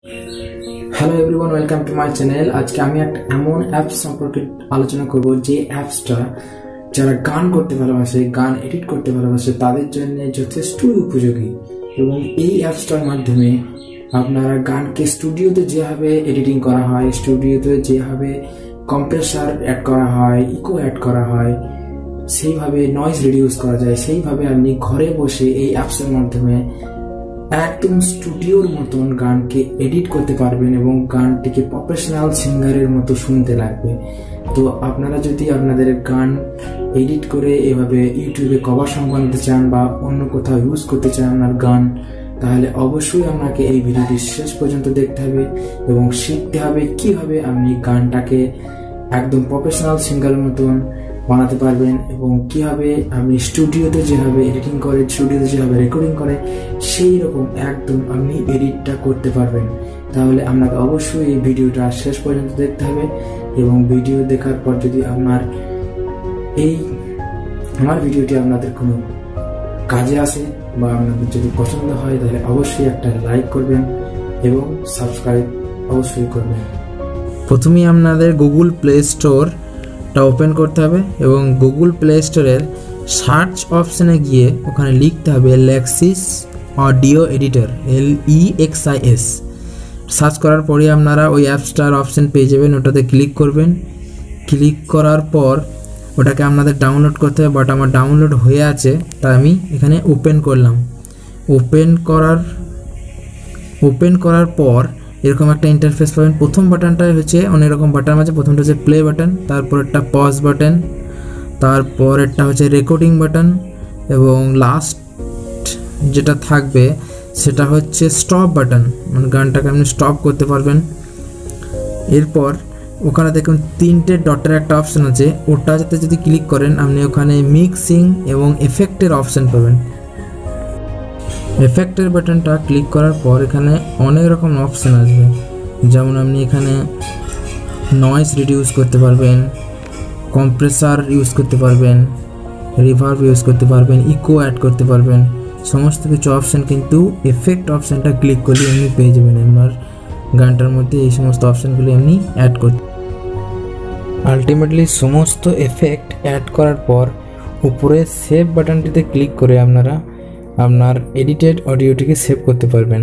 Hello everyone, welcome to my channel. আজকে আমি একটা এমন অ্যাপস সম্পর্কে আলোচনা করব যে অ্যাপসটা যারা গান করতে ভালোবাসে, গান এডিট করতে ভালোবাসে তাদের জন্য যথেষ্ট উপযোগী। এবং এই অ্যাপসটার মাধ্যমে আপনারা গানকে স্টুডিওতে যেভাবে এডিটিং করা হয়, স্টুডিওতে যেভাবে কম্প্রেসার অ্যাড করা হয়, ইকো অ্যাড করা হয়, সেইভাবে নয়েজ রিডিউস করা যায়, সেইভাবে আপনি ঘরে বসে এই অ্যাপসের মাধ্যমে একদম স্টুডিওর মতন গানকে এডিট করতে পারবেন এবং গানটিকে প্রফেশনাল সিঙ্গারের মতো শুনতে লাগবে। তো আপনারা যদি আপনাদের গান এডিট করে এভাবে ইউটিউবে কভার সং বানাতে চান বা অন্য কোথাও ইউজ করতে চান আপনার গান, তাহলে অবশ্যই আপনাকে এই ভিডিওটি শেষ পর্যন্ত দেখতে হবে এবং শিখতে হবে কিভাবে আপনি গানটাকে একদম প্রফেশনাল সিঙ্গারের মতন বানাতে পারবেন এবং কিভাবে আপনি স্টুডিওতে যেভাবে এডিটিং করে, স্টুডিওতে যেভাবে রেকর্ডিং করে সেই রকম একদম আপনি এডিটটা করতে পারবেন। তাহলে আপনাকে অবশ্যই এই ভিডিওটা শেষ পর্যন্ত দেখতে হবে এবং ভিডিও দেখার পর যদি আমার ভিডিওটি আপনাদের কোনো কাজে আসে বা আপনাদের যদি পছন্দ হয় তাহলে অবশ্যই একটা লাইক করবেন এবং সাবস্ক্রাইব অবশ্যই করবেন। প্রথমেই আপনাদের গুগল প্লে স্টোরটা ওপেন করতে হবে এবং গুগল প্লে স্টোরের সার্চ অপশানে গিয়ে ওখানে লিখতে হবে Lexis audio editor, LEXIS। Search করার পরে আপনারা ওই অ্যাপসটার অপশান পেয়ে যাবেন, ওটাতে ক্লিক করবেন। ক্লিক করার পর ওটাকে আপনাদের ডাউনলোড করতে হবে, বাট আমার ডাউনলোড হয়ে আছে তাই আমি এখানে ওপেন করলাম। ওপেন করার পর এরকম একটা ইন্টারফেস পাবেন। প্রথম বাটনটা হচ্ছে অনেক রকম বাটন আছে, প্রথমটা হচ্ছে প্লে বাটন, তারপরেরটা পজ বাটন, তারপরেরটা হচ্ছে রেকর্ডিং বাটন এবং লাস্ট যেটা থাকবে সেটা হচ্ছে স্টপ বাটন, মানে গানটাকে আপনি স্টপ করতে পারবেন। এরপর ওখানে দেখুন তিনটে ডটের একটা অপশান আছে, ওটা যাতে যদি ক্লিক করেন আপনি ওখানে মিক্সিং এবং এফেক্টের অপশান পাবেন। এফেক্টের বাটনটা ক্লিক করার পর এখানে অনেক রকম অপশান আসবে, যেমন আপনি এখানে নয়েজ রিডিউস করতে পারবেন, কম্প্রেসার ইউজ করতে পারবেন, রিভার্ব ইউজ করতে পারবেন, ইকো অ্যাড করতে পারবেন, সমস্ত কিছু অপশান কিন্তু এফেক্ট অপশানটা ক্লিক করলে আপনি পেয়ে যাবেন। আপনার গানটার মধ্যে এই সমস্ত অপশানগুলি আপনি অ্যাড করতে আলটিমেটলি সমস্ত এফেক্ট অ্যাড করার পর উপরে সেভ বাটনটিতে ক্লিক করে আপনারা আপনার এডিটেড অডিওটিকে সেভ করতে পারবেন।